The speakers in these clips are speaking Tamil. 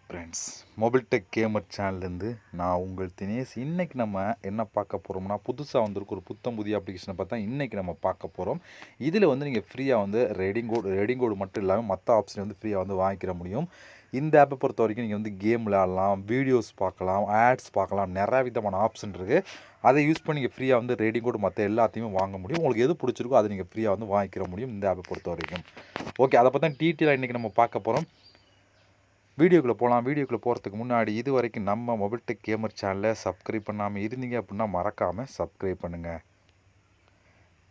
ஃப்ரெண்ட்ஸ், மொபைல் டெக் கேமர் சேனல்லேருந்து நான் உங்கள் தினேஷ். இன்றைக்கி நம்ம என்ன பார்க்க போகிறோம்னா, புதுசாக வந்திருக்கு ஒரு புத்தம் புதிய அப்ளிகேஷனை பார்த்தா இன்றைக்கி நம்ம பார்க்க போகிறோம். இதில் வந்து நீங்கள் ஃப்ரீயாக வந்து ரெடிங் கோடு மட்டும் இல்லாமல் மற்ற ஆப்ஷன் வந்து ஃப்ரீயாக வந்து வாங்கிக்கிற முடியும். இந்த ஆப்பை பொறுத்த வரைக்கும் நீங்கள் வந்து கேம் விளையாடலாம், வீடியோஸ் பார்க்கலாம், ஆட்ஸ் பார்க்கலாம், நிறையா விதமான ஆப்ஷன் இருக்குது. அதை யூஸ் பண்ணி நீங்கள் ஃப்ரீயாக வந்து ரெடிங் கோடு மற்ற எல்லாத்தையுமே வாங்க முடியும். உங்களுக்கு எது பிடிச்சிருக்கோ அதை நீங்கள் ஃப்ரீயாக வந்து வாங்கிக்கிற முடியும் இந்த ஆப்பை பொறுத்த வரைக்கும். ஓகே, அதை பற்றி டீட்டெயிலாக இன்றைக்கி நம்ம பார்க்க போகிறோம். வீடியோக்குள்ளே போகலாம். வீடியோக்குள்ளே போகிறதுக்கு முன்னாடி இது வரைக்கும் நம்ம மொபைல் டெக் கேமர் சேனலை சப்ஸ்கிரைப் பண்ணாமல் இருந்தீங்க அப்படின்னா மறக்காமல் சப்ஸ்கிரைப் பண்ணுங்கள்.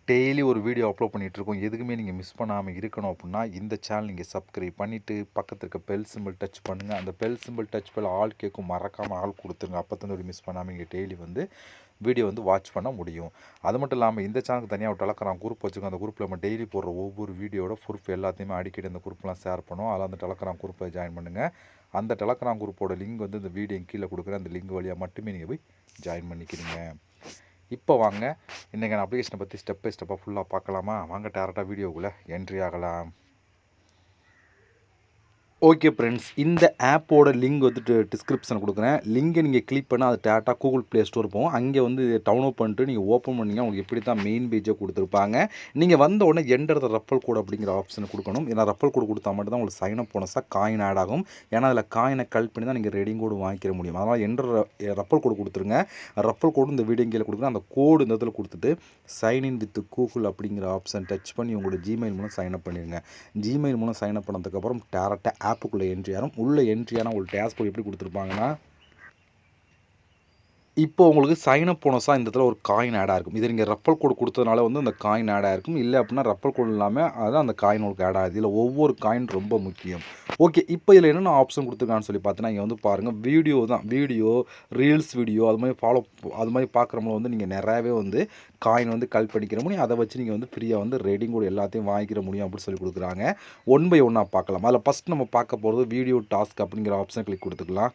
டெய்லி ஒரு வீடியோ அப்லோட் பண்ணிகிட்ருக்கோம். எதுக்குமே நீங்கள் மிஸ் பண்ணாமல் இருக்கணும் அப்படின்னா இந்த சேனல் நீங்கள் சப்ஸ்கிரைப் பண்ணிவிட்டு பக்கத்தில் இருக்க பெல் சிம்பிள் டச் பண்ணுங்கள். அந்த பெல் சிம்பிள் டச் பண்ண ஆல் கேட்கும், மறக்காமல் ஆள் கொடுத்துருங்க. அப்போ தான் ஒரு மிஸ் பண்ணாமல் இங்கே டெய்லி வந்து வீடியோ வந்து வாட்ச் பண்ண முடியும். அது மட்டும் இல்லாமல் இந்த சேனலுக்கு தனியாக ஒரு டெலகிராம் குரூப் வச்சுருக்கோம். அந்த குரூப்பில் நம்ம டெய்லி போடுற ஒவ்வொரு வீடியோட ப்ரூஃப் எல்லாத்தையுமே அடிக்கடி அந்த குரூப்லாம் ஷேர் பண்ணுவோம். அதில் அந்த டெலகிராம் குரூப்பை ஜாயின் பண்ணுங்கள். அந்த டெலகிராம் குரூப்போட லிங்க் வந்து இந்த வீடியோ கீழே கொடுக்குறேன். அந்த லிங்க் வழியாக மட்டுமே நீங்கள் போய் ஜாயின் பண்ணிக்கிறீங்க. இப்போ வாங்க இன்றைக்கான அப்ளிகேஷனை பற்றி ஸ்டெப் பை ஸ்டெப்பாக ஃபுல்லாக பார்க்கலாமா? வாங்க டேரெக்டாக வீடியோக்குள்ளே என்ட்ரி ஆகலாம். ஓகே ஃப்ரெண்ட்ஸ், இந்த ஆப்போட லிங்க் வந்துட்டு டிஸ்கிரிப்ஷன் கொடுக்குறேன். லிங்கை நீங்கள் கிளிக் பண்ணால் அது டேரெக்டாக கூகுள் ப்ளே ஸ்டோர் போகும். அங்கே வந்து டவுன்லோட் பண்ணிட்டு நீங்கள் ஓப்பன் பண்ணிங்க. உங்களுக்கு எப்படி தான் மெயின் பேஜை கொடுத்துருப்பாங்க. நீங்கள் வந்த உடனே என்டர் த ரெஃபரல் கோட் அப்படிங்கிற ஆப்ஷன் கொடுக்கணும். ஏன்னா ரெஃபரல் கோட் கொடுத்தா மட்டும் தான் உங்களுக்கு சைன் அப் போனஸாக காயின் ஆட் ஆகும். ஏன்னா அதில் காயினை கலெக்ட் பண்ணி தான் நீங்கள் ரெடிங் கோடு வாங்கிக்கிற முடியும். அதனால் என்டர் ரெஃபரல் கோடு கொடுத்துருங்க. ரெஃபரல் கோடு இந்த வீடியோ கீழே கொடுக்குறேன். அந்த கோடு இந்த இதில் கொடுத்துட்டு சைன் இன் வித் கூகுள் அப்படிங்கிற ஆப்ஷன் டச் பண்ணி உங்களோட ஜிமெயில் மூலம் சைன் அப் பண்ணிடுங்க. ஜிமெயில் மூலம் சைன் அப் பண்ணதுக்கப்புறம் டேரெக்டாக ஆப்புக்குள்ளே என்ட்ரி ஆகும். உள்ள என்ட்ரியான ஒரு டேஷ்போர்ட் எப்படி கொடுத்துருப்பாங்கன்னா, இப்போ உங்களுக்கு சைன் அப் போனஸாக இந்த இடத்துல ஒரு காயின் ஆட் ஆகிருக்கும். இது நீங்கள் ரெஃபரல் கோடு கொடுத்ததுனால வந்து அந்த காயின் ஆட் ஆகிருக்கும். இல்லை அப்படின்னா ரெஃபரல் கோடு இல்லாமல் அதான் அந்த காயின் உங்களுக்கு ஆட் ஆகுது. இதில் ஒவ்வொரு காயின் ரொம்ப முக்கியம். ஓகே, இப்போ இதில் என்னென்ன ஆப்ஷன் கொடுத்துருக்கான்னு சொல்லி பார்த்தீங்கன்னா, இங்கே வந்து பாருங்கள் வீடியோ தான். வீடியோ, ரீல்ஸ் வீடியோ அது மாதிரி பார்க்குறவங்கள வந்து நீங்கள் நிறையாவே வந்து காயின் வந்து கலெக்ட் பண்ணிக்கிற முடியும். அதை வச்சு நீங்கள் வந்து ஃப்ரீயாக வந்து ரெடிங் கோடு எல்லாத்தையும் வாங்கிக்கிற முடியும் அப்படின்னு சொல்லி கொடுக்குறாங்க. 1 பை 1 பார்க்கலாம். அதில் ஃபஸ்ட் நம்ம பார்க்க போகிறது வீடியோ டாஸ்க் அப்படிங்கிற ஆப்ஷனை கிளிக் கொடுத்துக்கலாம்.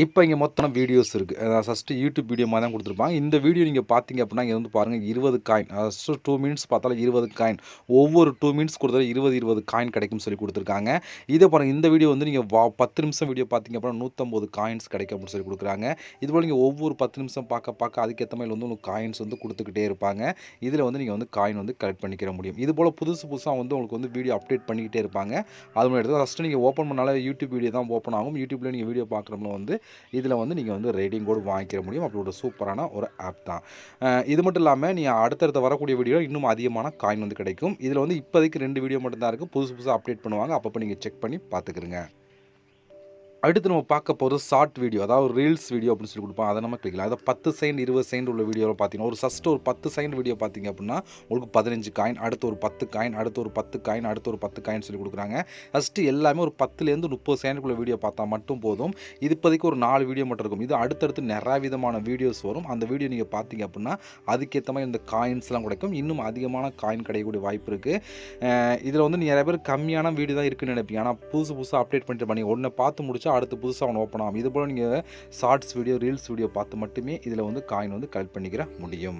இப்போ இங்கே மொத்தம் வீடியோஸ் இருக்குது. ஃபஸ்ட்டு யூடியூப் வீடியோ மாதிரி தான் கொடுத்துருப்பாங்க. இந்த வீடியோ நீங்கள் பார்த்தீங்க அப்படின்னா இங்கே வந்து பாருங்கள் 20 காயின். ஃபஸ்ட்டு 2 மினிட்ஸ் பார்த்தாலும் 20 காயின். ஒவ்வொரு 2 மினிட்ஸ் கொடுத்தாலும் 20 காயின் கிடைக்கும்னு சொல்லி கொடுத்துருக்காங்க. இதை பாருங்கள், இந்த வீடியோ வந்து நீங்கள் 10 நிமிஷம் வீடியோ பார்த்தீங்க அப்படின்னா 150 காயின்ஸ் கிடைக்கும் அப்படின்னு சொல்லி கொடுக்குறாங்க. இதுபோல் நீங்கள் ஒவ்வொரு 10 நிமிஷம் பார்க்க அதுக்கேற்ற மாதிரி வந்து உங்களுக்கு காயின்ஸ் வந்து கொடுத்துக்கிட்டே இருப்பாங்க. இதில் வந்து நீங்கள் வந்து காயின் வந்து கலெக்ட் பண்ணிக்கிற முடியும். இது போல் புதுசாக வந்து உங்களுக்கு வந்து வீடியோ அப்டேட் பண்ணிக்கிட்டே இருப்பாங்க. அது மாதிரி எடுத்து ஃபஸ்ட்டு நீங்கள் ஓப்பன் பண்ணாலே யூடியூப் வீடியோ தான் ஓப்பன் ஆகும். யூடியூப்பில் நீங்கள் வீடியோ பார்க்குறவங்க வந்து இதில் வந்து நீங்கள் வந்து ரெடிங் கோடு வாங்கிக்கிற முடியும். அப்படி ஒரு சூப்பரான ஒரு ஆப் தான். இது மட்டும் இல்லாமல் நீங்கள் அடுத்தடுத்து வரக்கூடிய வீடியோ இன்னும் அதிகமான காயின் வந்து கிடைக்கும். இதில் வந்து இப்போதைக்கு 2 வீடியோ மட்டும் தான் இருக்குது. புதுசாக அப்டேட் பண்ணுவாங்க. அப்பப்போ நீங்கள் செக் பண்ணி பார்த்துக்குருங்க. அடுத்து நம்ம பார்க்க போகிறது ஷார்ட் வீடியோ, அதாவது ரீல்ஸ் வீடியோ அப்படின்னு சொல்லி கொடுப்போம். அதை நம்ம கிளிக்கலாம். அதை 10 செகண்ட் 20 செகண்ட் உள்ள வீடியோவில் பார்த்தீங்கன்னா ஒரு 10 செகண்ட் வீடியோ பார்த்தீங்க அப்படின்னா உங்களுக்கு 15 காயின், அடுத்து ஒரு 10 காயின், அடுத்து ஒரு 10 காயின், அடுத்து ஒரு 10 காயின் சொல்லி கொடுக்குறாங்க. ஃபஸ்ட்டு எல்லாமே ஒரு 10லேருந்து 30 செகண்டுக்குள்ள வீடியோ பார்த்தா மட்டும் போதும். இது இப்போதைக்கு ஒரு 4 வீடியோ மட்டும் இருக்கும். இது அடுத்தடுத்து நிறைய விதமான வீடியோஸ் வரும். அந்த வீடியோ நீங்கள் பார்த்தீங்க அப்படின்னா அதுக்கேற்ற மாதிரி இந்த காயின்ஸ்லாம் கிடைக்கும். இன்னும் அதிகமான காயின் கிடைக்கக்கூடிய வாய்ப்பு இருக்குது. இதில் வந்து நிறைய பேர் கம்மியான வீடியோ தான் இருக்குன்னு நினைப்பீங்க. ஆனால் புதுசாக அப்டேட் பண்ணிட்டு பண்ணி ஒன்றை பார்த்து முடிச்சா அடுத்து புதுசாக ஒன்று ஓப்பன் ஆகும். இது போல் நீங்கள் ஷார்ட்ஸ் வீடியோ, ரீல்ஸ் வீடியோ பார்த்து மட்டுமே இதில் வந்து காயின் வந்து கலெக்ட் பண்ணிக்கிற முடியும்.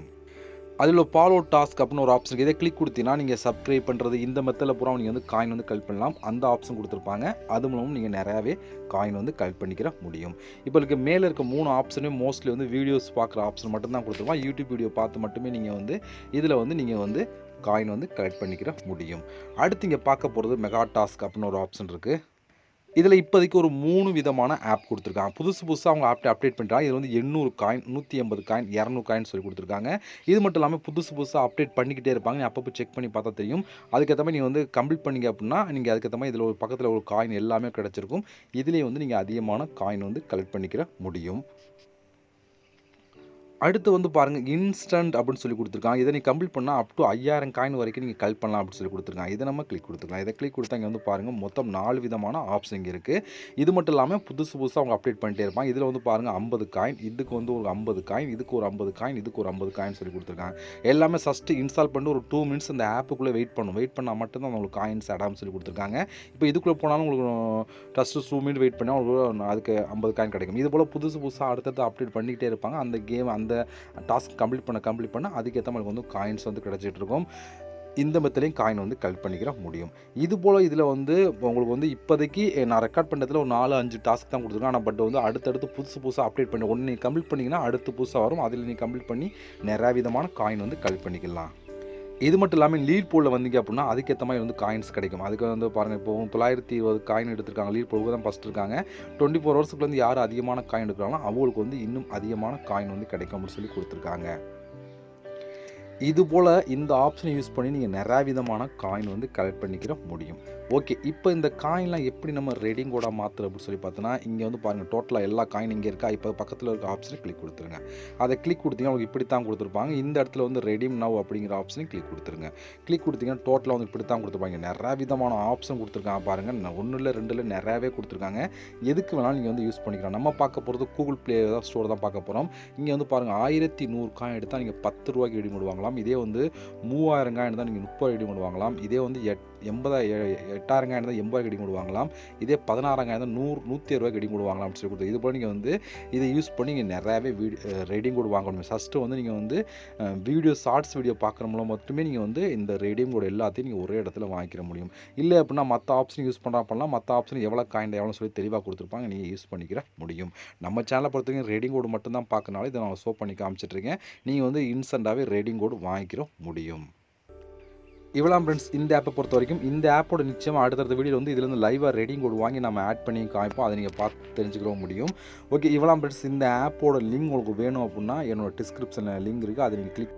அதில் ஃபாலோ டாஸ்க் அப்படின்னு ஒரு ஆப்ஷன் இருக்குது. இதை கிளிக் கொடுத்தீங்கன்னா நீங்கள் சப்ஸ்கிரைப் பண்ணுறது இந்த மெத்தடில் பூரா நீங்கள் வந்து காயின் வந்து கலெக்ட் பண்ணலாம். அந்த ஆப்ஷன் கொடுத்துருப்பாங்க. அது மூலமும் நீங்கள் நிறையாவே காயின் வந்து கலெக்ட் பண்ணிக்கிற முடியும். இப்போ இருக்க மேலே இருக்க 3 ஆப்ஷனும் மோஸ்ட்லி வந்து வீடியோஸ் பார்க்குற ஆப்ஷன் மட்டும்தான் கொடுத்துருப்பாங்க. யூடியூப் வீடியோ பார்த்து மட்டுமே நீங்கள் வந்து இதில் வந்து நீங்கள் வந்து காயின் வந்து கலெக்ட் பண்ணிக்கிற முடியும். அடுத்து இங்கே பார்க்க போகிறது மெகா டாஸ்க் அப்படின்னு ஒரு ஆப்ஷன் இருக்குது. இதில் இப்போதைக்கு ஒரு 3 விதமான ஆப் கொடுத்துருக்காங்க. புதுசாக அவங்க அப்டேட் பண்ணிட்டாங்க. இது வந்து 800 காயின், 180 காயின், 200 காயின் சொல்லி கொடுத்துருக்காங்க. இது மட்டும் இல்லாமல் புதுசாக அப்டேட் பண்ணிக்கிட்டே இருப்பாங்க. நீ அப்பப்போ செக் பண்ணி பார்த்தா தெரியும். அதுக்கேற்ற மாதிரி நீங்கள் வந்து கம்ப்ளீட் பண்ணிங்க அப்படின்னா நீங்கள் அதுக்கேற்ற மாதிரி இதில் ஒரு பக்கத்தில் ஒரு காயின் எல்லாமே கிடச்சிருக்கும். இதுலேயே வந்து நீங்கள் அதிகமான காயின் வந்து கலெக்ட் பண்ணிக்கிற முடியும். அடுத்து வந்து பாருங்கள் இன்ஸ்டன்ட் அப்படின்னு சொல்லி கொடுத்துருக்காங்க. இதை நீங்கள் கம்ப்ளீட் பண்ணால் அப் டு 5000 காயின் வரைக்கும் நீங்கள் கலெக்ட் பண்ணலாம் அப்படின்னு சொல்லி கொடுத்துருக்காங்க. இதை நம்ம கிளிக் கொடுத்துக்கலாம். இதை கிளிக் கொடுத்தா இங்கே வந்து பாருங்கள் மொத்தம் 4 விதமான ஆப்ஷன் இங்கே இருக்குது. இது மட்டும் இல்லாமல் புதுசாக அவங்க அப்டேட் பண்ணிட்டே இருப்பாங்க. இதில் வந்து பாருங்கள் 50 காயின், இதுக்கு வந்து ஒரு 50 காயின், இதுக்கு ஒரு 50 காயின், இதுக்கு ஒரு 50 காயின் சொல்லி கொடுத்துருக்காங்க. எல்லாமே ஃபஸ்ட்டு இன்ஸ்டால் பண்ணி ஒரு 2 மினிட்ஸ் இந்த ஆப்புக்குள்ளே வெயிட் பண்ணால் மட்டும்தான் உங்களுக்கு காயின்ஸ் ஆடாமல் சொல்லி கொடுத்துருக்காங்க. இப்போ இதுக்குள்ளே போனாலும் உங்களுக்கு ஃபஸ்ட்டு 2 மினிட் வெயிட் பண்ணால் உங்களுக்கு அதுக்கு 50 காயின் கிடைக்கும். இது போல் புதுசாக அடுத்தடுத்து அப்டேட் பண்ணிக்கிட்டே இருப்பாங்க. அந்த டாஸ்க் கம்ப்ளீட் பண்ண அதுக்கேற்ற மாதிரி வந்து காயின்ஸ் வந்து கிடச்சிட்டு இருக்கும். இந்த மெத்தட்லையும் காயின் வந்து கலெக்ட் பண்ணிக்கிற முடியும். இதுபோல் இதில் வந்து உங்களுக்கு வந்து இப்போதைக்கு நான் ரெக்கார்ட் பண்ணுறதுல ஒரு 4-5 டாஸ்க் தான் கொடுத்துருக்கேன். ஆனால் பட் வந்து அடுத்தடுத்து புதுசாக அப்டேட் பண்ணி ஒன்று நீங்கள் கம்ப்ளீட் பண்ணிங்கன்னா அடுத்து புதுசாக வரும். அதில் நீங்கள் கம்ப்ளீட் பண்ணி நிறையா விதமான காயின் வந்து கலெக்ட் பண்ணிக்கலாம். இது மட்டும் இல்லாமல் லீட் பூலில் வந்தீங்க அப்படின்னா அதுக்கேற்ற மாதிரி வந்து காயின்ஸ் கிடைக்கும். அதுக்கு வந்து பாருங்கள், இப்போ 920 காயின் எடுத்திருக்காங்க. லீட் பூலுக்கு தான் ஃபஸ்ட் இருக்காங்க. 24 ஹவர்ஸுக்கு வந்து யார் அதிகமான காயின் எடுக்கிறாங்களோ அவங்களுக்கு வந்து இன்னும் அதிகமான காயின் வந்து கிடைக்கும் அப்படின்னு சொல்லி கொடுத்துருக்காங்க. இதுபோல் இந்த ஆப்ஷனை யூஸ் பண்ணி நீங்கள் நிறையா விதமான காயின் வந்து கலெக்ட் பண்ணிக்கிற முடியும். ஓகே, இப்போ இந்த காயின்லாம் எப்படி நம்ம ரெடீம் கோடாக மாற்றுறது அப்படின்னு சொல்லி பார்த்தோன்னா, இங்கே வந்து பாருங்கள் டோட்டலாக எல்லா காயின் இங்கே இருக்கா. இப்போ பக்கத்தில் இருக்க ஆப்ஷனை கிளிக் கொடுத்துருங்க. அதை கிளிக் கொடுத்தீங்கன்னா உங்களுக்கு இப்படி தான் கொடுத்துருப்பாங்க. இந்த இடத்துல வந்து ரெடீம் நவ் அப்படிங்கிற ஆப்ஷனை கிளிக் கொடுத்துருங்க. கிளிக் கொடுத்தீங்கன்னா டோட்டலாக வந்து இப்படி தான் கொடுத்துருப்பாங்க. நிறையா விதமான ஆப்ஷன் கொடுத்துருக்காங்க பாருங்கள். 1 இல்லை 2 இல்லை நிறையாவே கொடுத்துருக்காங்க. எதுக்கு வேணாலும் நீங்கள் வந்து யூஸ் பண்ணிக்கலாம். நம்ம பார்க்க போகிறது கூகுள் ப்ளே ஸ்டோர் தான் பார்க்க போகிறோம். இங்கே வந்து பாருங்கள் 1100 காயின் எடுத்தால் நீங்கள் 10 ரூபாய்க்கு ரெடீம் கோட் வாங்கலாம். இதே வந்து 3000 காயின் தான் நீங்கள் 30 ரெடீம் கோட் வாங்கலாம். இதே வந்து 8000 காயின் தான் 80 ரெடீம் கோட் வாங்கலாம். இதே 16000 காயின் தான் 160 ரெடீம் கோட் வாங்கலாம் அப்படின்னு சொல்லி கொடுத்து இது போல் நீங்கள் வந்து இதை யூஸ் பண்ணி நீங்கள் நிறையாவே ரெடீம் கோட் வாங்கணும். ஃபஸ்ட்டு வந்து நீங்கள் வந்து ஷார்ட்ஸ் வீடியோ பார்க்குற மூலம் மட்டுமே நீங்கள் வந்து இந்த ரெடீம் கோட் எல்லாத்தையும் நீங்கள் ஒரே இடத்துல வாங்கிக்கிற முடியும். இல்லை அப்படின்னா மற்ற ஆப்ஷன் யூஸ் பண்ணுறா பண்ணலாம். மற்ற ஆப்ஷன் எவ்வளோ காயின் எவ்வளோ சொல்லி தெளிவாக கொடுத்துருப்பாங்க, நீங்கள் யூஸ் பண்ணிக்கிற முடியும். நம்ம சேனலை பொறுத்தவரைக்கும் ரெடீம் கோட் மட்டும் தான் பார்க்கறனால இதை நான் ஷோ பண்ணி காமிச்சிட்ருக்கேன். நீங்கள் வந்து இன்ஸ்டண்ட்டாகவே ரெடீம் கோட் வாங்கிக்கிற முடியும். இவ்வளோ ஃப்ரெண்ட்ஸ் இந்த ஆப்பை பொறுத்த வரைக்கும். இந்த ஆப்போட நிச்சயமாக அடுத்தடுத்த வீடியோ வந்து இதுலேருந்து லைவாக ரெடீம் கோட் வாங்கி நம்ம ஆட் பண்ணி காமிப்போம். அதை நீங்கள் பார்த்து தெரிஞ்சுக்கவும் முடியும். ஓகே, இவ்வளோ ஃப்ரெண்ட்ஸ் இந்த ஆப்போட லிங்க் உங்களுக்கு வேணும் அப்படின்னா என்னோட டிஸ்கிரிப்ஷனில் லிங்க் இருக்குது. அதை நீங்கள் கிளிக்